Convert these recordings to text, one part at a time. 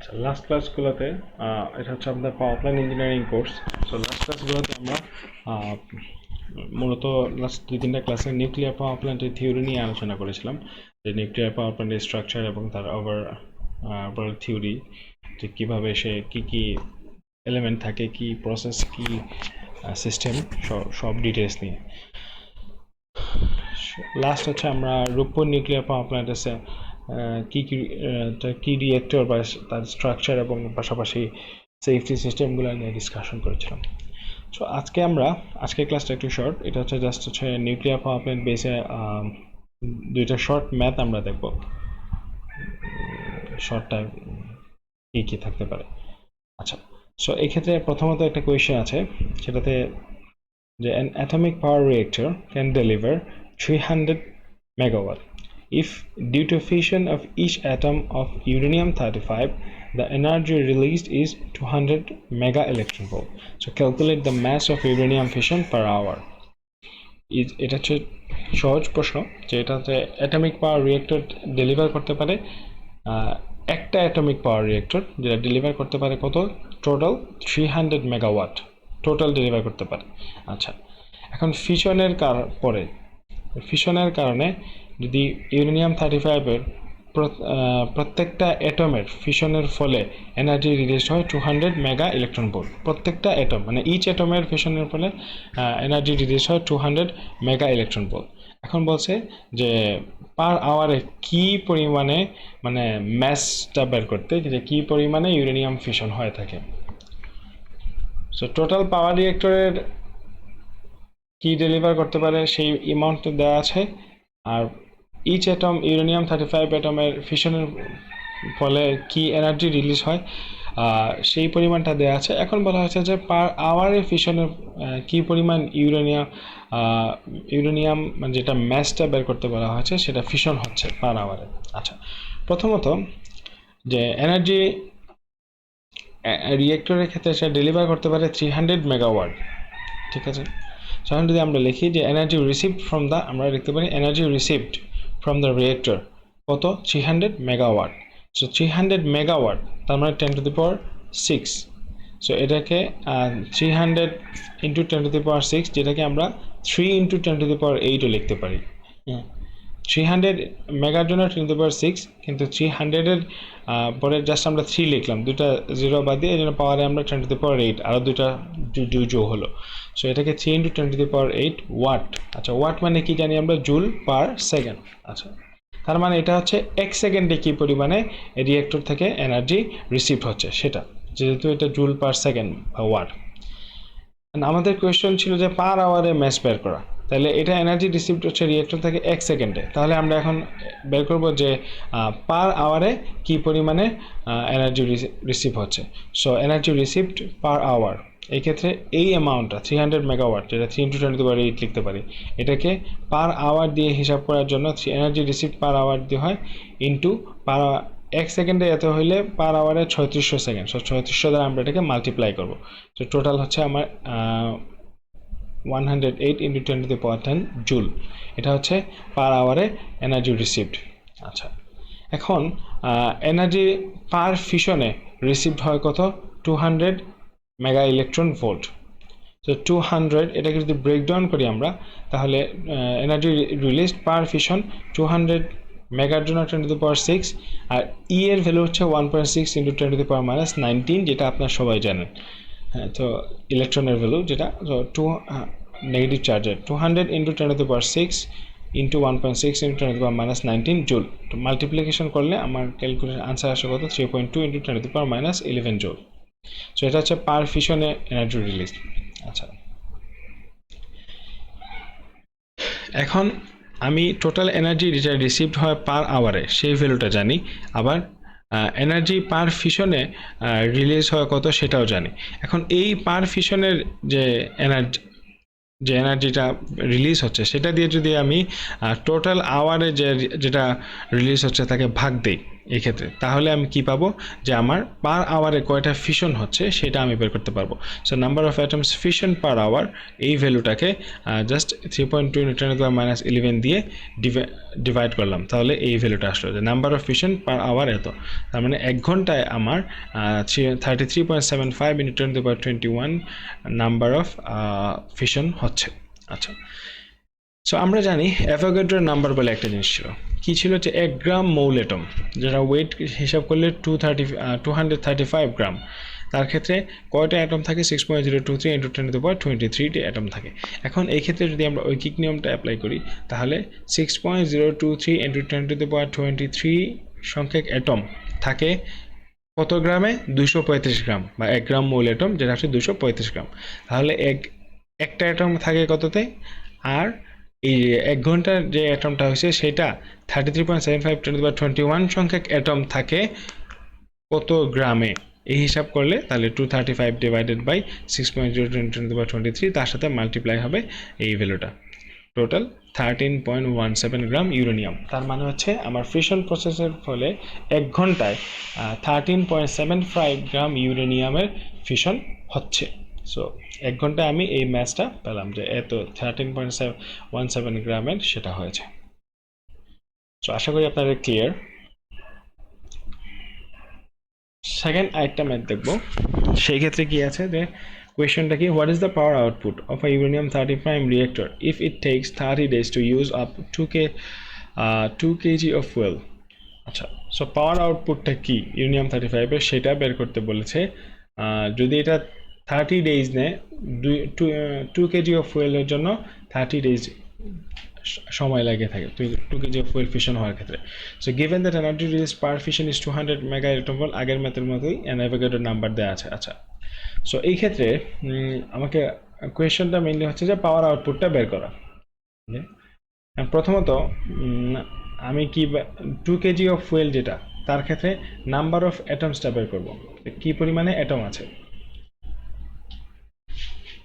আচ্ছা, লাস্ট ক্লাসগুলোতে এটা হচ্ছে আমাদের power plant engineering course. So last ক্লাসগুলোতে আমরা আহ, মূলত লাস্ট 2-3টা ক্লাসে নিউক্লিয়ার পাওয়ার প্ল্যান্টের থিওরি নিয়ে আলোচনা করেছিলাম, যে নিউক্লিয়ার পাওয়ার প্ল্যান্টের স্ট্রাকচার এবং তার ওভার থিওরি, যে কীভাবে সে কী এলিমেন্ট থাকে, কি প্রসেস, কি সিস্টেম, সব ডিটেলস নিয়ে। লাস্ট হচ্ছে আমরা রূপপুর নিউক্লিয়ার পাওয়ার প্ল্যান্টের কি রিয়েক্টর বা তার স্ট্রাকচার এবং পাশাপাশি সেফটি সিস্টেমগুলো নিয়ে ডিসকাশন করেছিলাম। সো আজকের ক্লাসটা একটু শর্ট, এটা হচ্ছে নিউক্লিয়ার পাওয়ার প্ল্যান্ট বেসে দুইটা শর্ট ম্যাথ আমরা দেখব। শর্টটা কি থাকতে পারে। আচ্ছা, সো এই ক্ষেত্রে প্রথমত একটা কোয়েশ্চেন আছে, সেটাতে যে an atomic power reactor can deliver 300 megawatt if due to fission of each atom of uranium-35 the energy released is 200 mega electron volt. So calculate the mass of uranium fission per hour. এটা হচ্ছে সহজ প্রশ্ন, যে এটাতে atomic পাওয়ার reactor deliver করতে পারে, একটা atomic পাওয়ার reactor যেটা ডেলিভার করতে পারে কত, টোটাল 300 মেগাওয়াট টোটাল ডেলিভার করতে পারে। আচ্ছা, এখন ফিশনের কারণে যদি ইউরেনিয়াম 35-এর প্রত্যেকটা অ্যাটমের ফিশনের ফলে এনার্জি রিলিজ হয় 200 মেগা ইলেকট্রন ভোল্ট। প্রত্যেকটা অ্যাটম মানে ইচ অ্যাটমের ফিশনের ফলে এনার্জি রিলিজ হয় 200 মেগা ইলেকট্রন ভোল্ট। এখন বলছে যে পার আওয়ারে কি পরিমাণে, মানে ম্যাসটা বের করতে, যে কি পরিমাণে ইউরেনিয়াম ফিশন হয়ে থাকে। সো টোটাল পাওয়ার রিয়েক্টরের কি ডেলিভার করতে পারে সেই অ্যামাউন্ট দেওয়া আছে, আর ইচ অ্যাটম ইউরেনিয়াম 35 অ্যাটমের ফিশনের ফলে কি এনার্জি রিলিজ হয় সেই পরিমাণটা দেওয়া আছে। এখন বলা হয়েছে যে পার আওয়ারে ফিশনের কি পরিমাণ ইউরেনিয়াম মানে যেটা ম্যাসটা বের করতে বলা হয়েছে সেটা ফিশন হচ্ছে পার আওয়ারে। আচ্ছা, প্রথমত যে এনার্জি রিয়েক্টরের ক্ষেত্রে সেটা ডেলিভার করতে পারে 300 মেগাওয়াট, ঠিক আছে। এখন যদি আমরা লিখি যে এনার্জি রিসিভড ফ্রম দ্য, আমরা লিখতে পারি energy received from the reactor কত, 300 মেগাওয়াট। সো 300 মেগাওয়াট তার মানে 10⁶। সো এটাকে 300 ইন্টু 10⁶, যেটাকে আমরা 3 ইন্টু 10⁸ও লিখতে পারি। 300 মেগার জন্য 10⁶, কিন্তু 300-এর পরে জাস্ট আমরা 3 লিখলাম, দুটা জিরো বাদ দিয়ে, এই জন্য পাওয়ারে আমরা 10⁸, আরও দুটা যোগ হলো। সো এটাকে 3 ইন্টু 10⁸ ওয়াট। আচ্ছা, ওয়াট মানে কি জানি আমরা, জুল পার সেকেন্ড। আচ্ছা, তার মানে এটা হচ্ছে 1 সেকেন্ডে কি পরিমাণে রিয়েক্টর থেকে এনার্জি রিসিভ হচ্ছে সেটা, যেহেতু এটা জুল পার সেকেন্ড বা ওয়াট। আমাদের কোয়েশ্চেন ছিল যে পার আওয়ারে ম্যাস বের করা, তাহলে এটা এনার্জি রিসিভড হচ্ছে রিয়েক্টর থেকে 1 সেকেন্ডে, তাহলে আমরা এখন বের করব যে পার আওয়ারে কি পরিমাণে এনার্জি রিসিভ হচ্ছে। So energy received per hour, এই ক্ষেত্রে এই অ্যামাউন্টটা 300 মেগাওয়াট, যেটা 3 ইন্টু 10⁸ লিখতে পারি, এটাকে পার আওয়ার দিয়ে হিসাব করার জন্য এনার্জি রিসিভড পার আওয়ার দিয়ে হয় ইন্টু পার 1 সেকেন্ডে এত হইলে পার আওয়ারে 3600 সেকেন্ড। সো 3600 দ্বারা আমরা এটাকে মাল্টিপ্লাই করব। তো টোটাল হচ্ছে আমার 108 ইন্টু 10⁻10 জুল। এটা হচ্ছে পার আওয়ারে এনার্জি রিসিভড। আচ্ছা, এখন এনার্জি পার ফিশনে রিসিভড হয় কত, 200 মেগা ইলেকট্রন ভোল্ট। তো 200, এটাকে যদি ব্রেকডাউন করি আমরা, তাহলে এনার্জি রিলিজড পার ফিশন 200 মেগার জন্য 10⁶, আর ই এর ভ্যালু হচ্ছে 1.6 ইন্টু 10⁻19, যেটা আপনারা সবাই জানেন। হ্যাঁ, তো ইলেকট্রনের ভ্যালু যেটা, তো নেগেটিভ চার্জের 200 ইন্টু 10⁶ ইন্টু 1.6 ইন্টু 10⁻19 জুল। তো মাল্টিপ্লিকেশন করলে আমার ক্যালকুলেশন আনসার আসে কত, 3.2 ইন্টু 10⁻11 জুল। সো এটা হচ্ছে পার ফিশনে এনার্জি রিলিজ। আচ্ছা, এখন আমি টোটাল এনার্জি যেটা রিসিভড হয় পার আওয়ারে সেই ভ্যালুটা জানি, আবার এনার্জি পার ফিশনে রিলিজ হয় কত সেটাও জানি। এখন এই পার ফিশনের যে এনার্জিটা রিলিজ হচ্ছে সেটা দিয়ে যদি আমি টোটাল আওয়ারে যেটা রিলিজ হচ্ছে তাকে ভাগ দিই, এই ক্ষেত্রে, তাহলে আমি কি পাবো যে আমার পার আওয়ারে কয়টা ফিশন হচ্ছে সেটা আমি বের করতে পারবো। So number of atoms fission per hour, এই ভ্যালুটাকে জাস্ট 3.2 × 10⁻11 দিয়ে ডিভাইড করলাম, তাহলে এই ভ্যালুটা আসলো যে number of fission per hour এত। তার মানে 1 ঘন্টায় আমার 33.75 × 10⁻21 নাম্বার অফ ফিশন হচ্ছে। আচ্ছা, সো আমরা জানি অ্যাভোগাড্রোর নাম্বার বলে একটা জিনিস ছিল, কি ছিল যে 1 গ্রাম মৌল অ্যাটম, যেটা ওয়েট হিসাব করলে 235 গ্রাম, তার ক্ষেত্রে কয়টা অ্যাটম থাকে? 6.023 × 10⁻23টি অ্যাটম থাকে। এখন এই ক্ষেত্রে যদি আমরা ঐকিক নিয়মটা অ্যাপ্লাই করি, তাহলে 6.023 × 10⁻23 সংখ্যক অ্যাটম থাকে কত গ্রামে? 235 গ্রাম, বা 1 গ্রাম মৌল অ্যাটম যেটা হচ্ছে 235 গ্রাম। তাহলে একটা অ্যাটম থাকে কততে? আর এই 1 ঘন্টার যে অ্যাটমটা হয়েছে সেটা 33.75 × 10⁻21 সংখ্যক অ্যাটম থাকে কত গ্রামে? এই হিসাব করলে তাহলে 235 ডিভাইডেড বাই 6.0 × 10⁻23, তার সাথে মাল্টিপ্লাই হবে এই ভ্যালুটা, টোটাল 13.17 গ্রাম ইউরেনিয়াম। তার মানে হচ্ছে আমার ফিশন প্রসেসের ফলে 1 ঘন্টায় 13.75 গ্রাম ইউরেনিয়ামের ফিশন হচ্ছে। সো 1 ঘন্টায় আমি এই ম্যাচটা পেলাম যে এত 13.17 গ্রামের সেটা হয়েছে। সো আশা করি আপনাদের ক্লিয়ার। সেকেন্ড আরেকটা ম্যাথ দেখবো, সেই ক্ষেত্রে কি আছে যে কোয়েশ্চনটা কি, what is the power output of a uranium 30 prime reactor if it tax 30 days to use up 2 kg of fuel. আচ্ছা, সো পাওয়ার আউটপুটটা কি ইউরেনিয়াম 35-এর সেটা বের করতে বলেছে। যদি এটা 30 days নেয়, 2 kg অফ ফুয়েলের জন্য 30 days সময় লাগে থাকে 2 kg অফ ফুয়েল ফিশন হওয়ার ক্ষেত্রে। So given that energy release per fission is 200 mega electron volt, আগের ম্যাথের মতোই অ্যাভোগাড্রোর নাম্বার দেওয়া আছে। আচ্ছা, সো এই ক্ষেত্রে আমাকে কোয়েশ্চনটা মেইনলি হচ্ছে যে পাওয়ার আউটপুটটা বের করা। প্রথমত আমি কি 2 kg অফ ফুয়েল যেটা, তার ক্ষেত্রে নাম্বার অফ অ্যাটমসটা বের করব, কি পরিমাণে অ্যাটম আছে।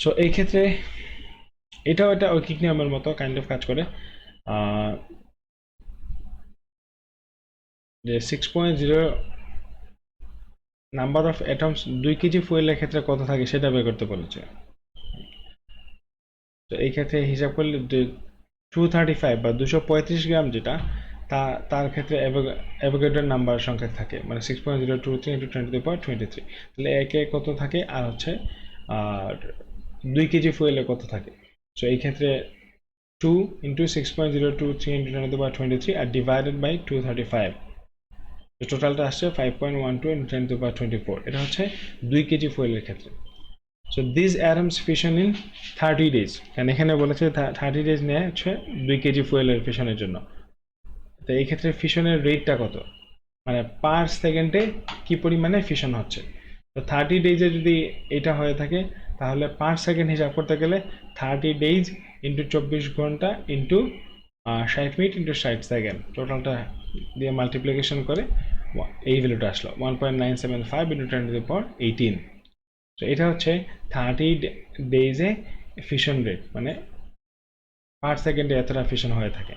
সো এই ক্ষেত্রে এটাও একটা ঐকিক নিয়মের মতো কাইন্ড অফ কাজ করে, যে 6.0 নাম্বার অফ অ্যাটমস 2 কেজি ফুয়েলের ক্ষেত্রে কত থাকে সেটা বের করতে বলেছে। তো এই ক্ষেত্রে হিসাব করলে 235 বা 235 গ্রাম যেটা, তার ক্ষেত্রে অ্যাভোগাড্রোর নাম্বার সংখ্যা থাকে, মানে 6.023 × 10⁻23, তাহলে একে কত থাকে, আর হচ্ছে আর 2 কেজি ফুয়েলে কত থাকে। সো এই ক্ষেত্রে 2 × 6.023 × 10⁻23 আর ডিভাইডেড বাই 235, টোটালটা আসছে 5.12 × 10⁻24, এটা হচ্ছে 2 কেজি ফুয়েলের ক্ষেত্রে। So this atoms fission in 30 days, কারণ এখানে বলেছে 30 days নেয় হচ্ছে 2 কেজি ফুয়েলের ফিশনের জন্য। তো এই ক্ষেত্রে ফিশনের রেটটা কত, মানে পার সেকেন্ডে কি পরিমাণে ফিশন হচ্ছে। তো 30 ডেজে যদি এটা হয়ে থাকে, তাহলে পার সেকেন্ড হিসাব করতে গেলে 30 days ইন্টু 24 ঘন্টা ইন্টু 60 মিনিট ইন্টু 60 সেকেন্ড, টোটালটা দিয়ে মাল্টিপ্লিকেশন করে এই ভ্যালুটা আসলো 1.975 × 10⁻18। তো এটা হচ্ছে 30 ডেজে ফিশন রেট, মানে পার সেকেন্ডে এতটা ফিশন হয়ে থাকে।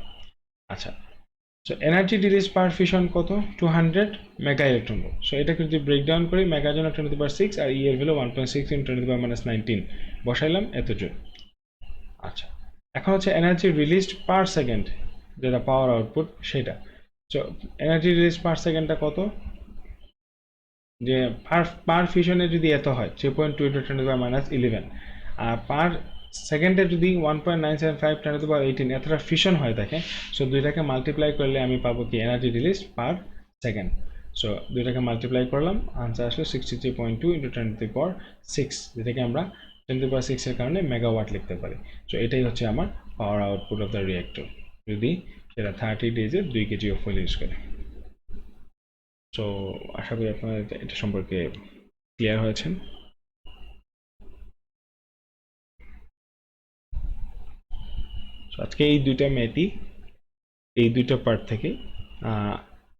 আচ্ছা, সো এনার্জি রিলিজ পার ফিশন কত? 200 মেগা ইলেকট্রন ভোল্ট। সো এটাকে যদি ব্রেকডাউন করি, মেগার জন্য 10⁻6 আর ই এর ভ্যালু 1.6 × 10⁻19 বসাইলাম, এতজন। আচ্ছা, এখন হচ্ছে এনার্জি রিলিজড পার সেকেন্ড, যেটা পাওয়ার আউটপুট সেটা। সো এনার্জি রিলিজ পার সেকেন্ডটা কত, যে পার ফিশনে যদি এত হয় 3.2 × 10⁻11, আর পার সেকেন্ডে যদি 1.975 × 10⁻18 এতটা ফিশন হয়ে থাকে, সো দুইটাকে মাল্টিপ্লাই করলে আমি পাবো কি energy release per second. So দুইটাকে মাল্টিপ্লাই করলাম, আনসার আসলো 63.2 × 10⁻6, যেটাকে আমরা 10⁻6 এর কারণে মেগাওয়াট লিখতে পারি। সো এটাই হচ্ছে আমার power output of the reactor, যদি সেটা 30 ডেজে 2 কেজি অফ ফুয়েল ইউজ করে। সো আশা করি আপনারা এটা সম্পর্কে ক্লিয়ার হয়েছেন। আজকে এই দুইটা ম্যাথই, এই দুইটা পার্ট থেকে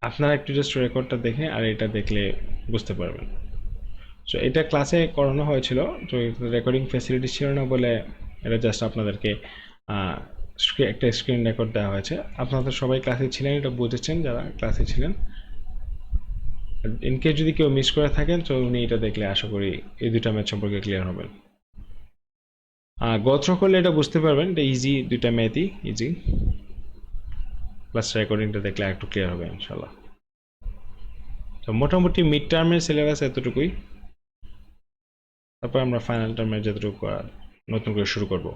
আপনারা একটু জাস্ট রেকর্ডটা দেখে আর এটা দেখলে বুঝতে পারবেন। সো এটা ক্লাসে করানো হয়েছিল, তো রেকর্ডিং ফ্যাসিলিটি ছিল না বলে এটা জাস্ট আপনাদেরকে একটা স্ক্রিন রেকর্ড দেওয়া হয়েছে। আপনারা সবাই ক্লাসে ছিলেন, এটা বুঝেছেন যারা ক্লাসে ছিলেন। ইন কেস যদি কেউ মিস করে থাকেন তো উনি এটা দেখলে আশা করি এই দুইটা ম্যাথ সম্পর্কে ক্লিয়ার হবেন। গত্র করলে এটা বুঝতে পারবেন, এটা ইজি, দুইটা ম্যাথই ইজি, প্লাস রেকর্ডিংটা দেখলে একটু ক্লিয়ার হবে ইনশাল্লাহ। তো মোটামুটি মিড টার্মের সিলেবাস এতটুকুই, তারপর আমরা ফাইনাল টার্মের যতটুকু নতুন করে শুরু করব।